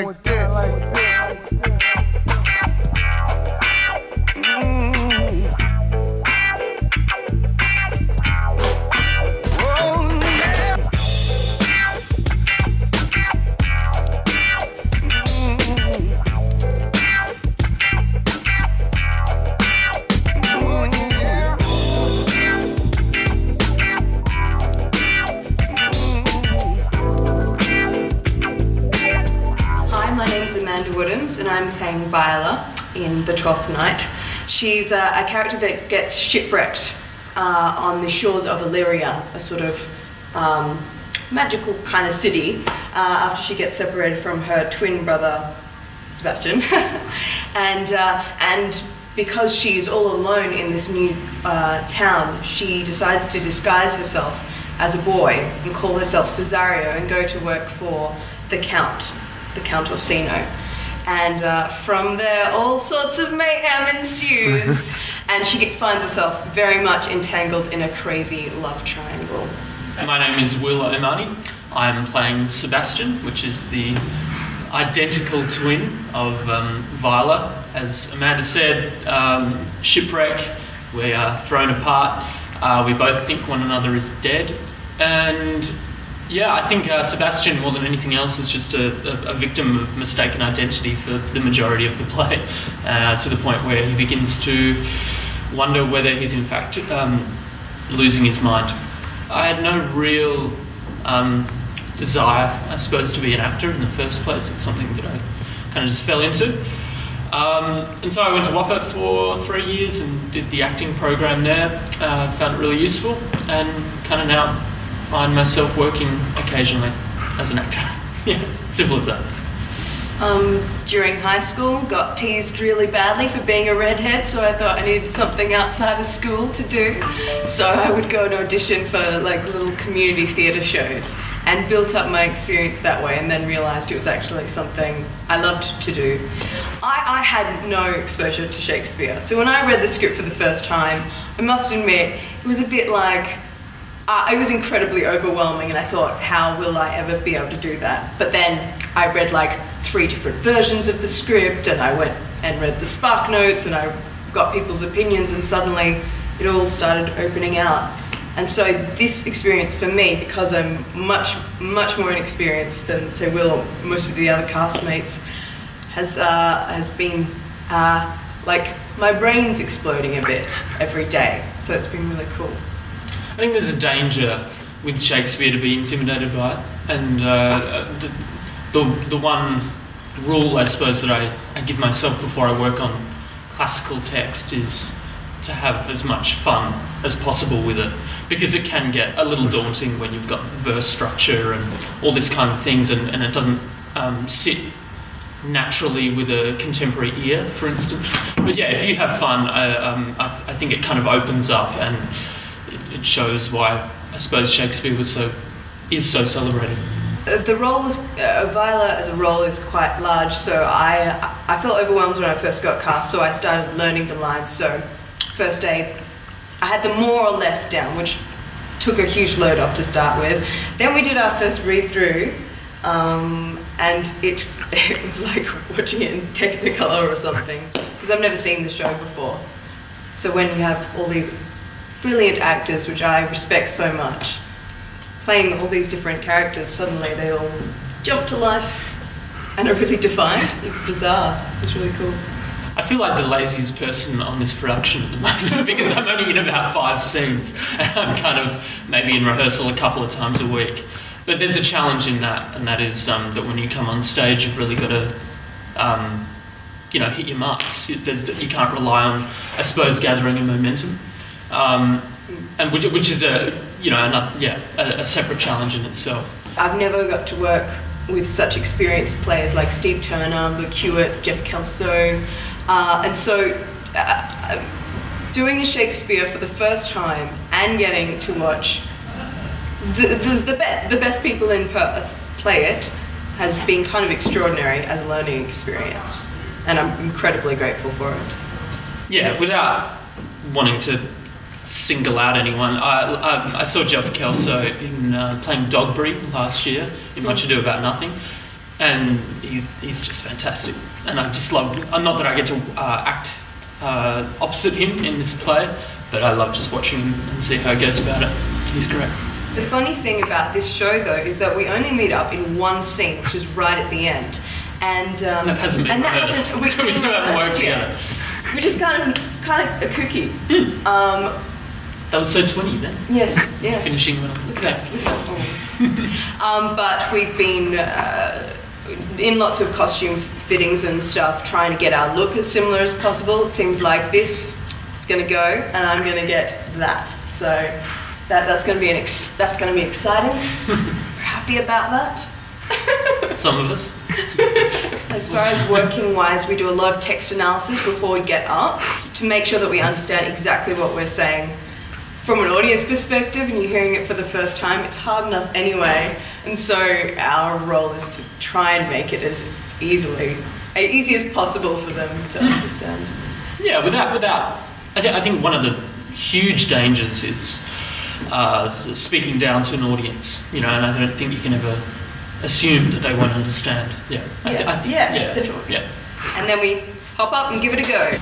like this. Woodhams, and I'm playing Viola in the Twelfth Night. She's a character that gets shipwrecked on the shores of Illyria, a sort of magical kind of city, after she gets separated from her twin brother Sebastian. and because she's all alone in this new town, she decides to disguise herself as a boy and call herself Cesario and go to work for the Count Orsino. And from there, all sorts of mayhem ensues, and she finds herself very much entangled in a crazy love triangle. My name is Viola. I'm playing Sebastian, which is the identical twin of Viola. As Amanda said, shipwreck, we are thrown apart, we both think one another is dead, and yeah, I think Sebastian, more than anything else, is just a victim of mistaken identity for the majority of the play, to the point where he begins to wonder whether he's in fact losing his mind. I had no real desire, I suppose, to be an actor in the first place. It's something that I kind of just fell into. And so I went to WAPA for 3 years and did the acting program there, found it really useful, and kind of now find myself working occasionally as an actor. Yeah, simple as that. During high school, got teased really badly for being a redhead, so I thought I needed something outside of school to do. So I would go and audition for like little community theatre shows and built up my experience that way, and then realised it was actually something I loved to do. I had no exposure to Shakespeare, so when I read the script for the first time, I must admit, it was a bit like, it was incredibly overwhelming, and I thought, how will I ever be able to do that? But then I read like 3 different versions of the script, and I went and read the spark notes, and I got people's opinions, and suddenly it all started opening out. And so this experience for me, because I'm much more inexperienced than, say, Will or most of the other castmates, has been like my brain's exploding a bit every day. So it's been really cool. I think there's a danger with Shakespeare to be intimidated by it, and the one rule, I suppose, that I give myself before I work on classical text is to have as much fun as possible with it, because it can get a little daunting when you've got verse structure and all this kind of things, and it doesn't sit naturally with a contemporary ear, for instance. But yeah, if you have fun, I think it kind of opens up, and it shows why I suppose Shakespeare is so celebrated. The role was Viola as a role is quite large, so I felt overwhelmed when I first got cast. So I started learning the lines. So first day, I had them more or less down, which took a huge load off to start with. Then we did our first read through, and it was like watching it in Technicolor or something, because I've never seen the show before. So when you have all these brilliant actors, which I respect so much, playing all these different characters, suddenly they all jump to life and are really defined. It's bizarre. It's really cool. I feel like the laziest person on this production at the moment because I'm only in about 5 scenes, and I'm kind of maybe in rehearsal a couple of times a week. But there's a challenge in that, and that is that when you come on stage, you've really got to hit your marks. You can't rely on, I suppose, gathering a momentum. And which is a separate challenge in itself. I've never got to work with such experienced players like Steve Turner, Luke Hewitt, Jeff Kelso, and so doing a Shakespeare for the first time and getting to watch the best people in Perth play it has been kind of extraordinary as a learning experience, and I'm incredibly grateful for it. Yeah, without wanting to single out anyone, I saw Jeff Kelso in playing Dogberry last year in Much Ado About Nothing. and he's just fantastic. And I just love. Not that I get to act opposite him in this play, but I love just watching him and see how he goes about it. He's great. The funny thing about this show, though, is that we only meet up in one scene, which is right at the end. And that hasn't been rehearsed, so we still haven't worked together. Which is kind of a kooky. That was so 20 then. Yes. Finishing well. Look at us. Look at us. But we've been in lots of costume fittings and stuff, trying to get our look as similar as possible. It seems like this is going to go, and I'm going to get that. So that's going to be exciting. We're happy about that. Some of us. As far as working wise, we do a lot of text analysis before we get up to make sure that we understand exactly what we're saying. From an audience perspective, and you're hearing it for the first time, it's hard enough anyway. And so our role is to try and make it as easy as possible for them to understand. Yeah, without. I think one of the huge dangers is speaking down to an audience. And I don't think you can ever assume that they won't understand. Yeah. Definitely. Yeah. And then we hop up and give it a go.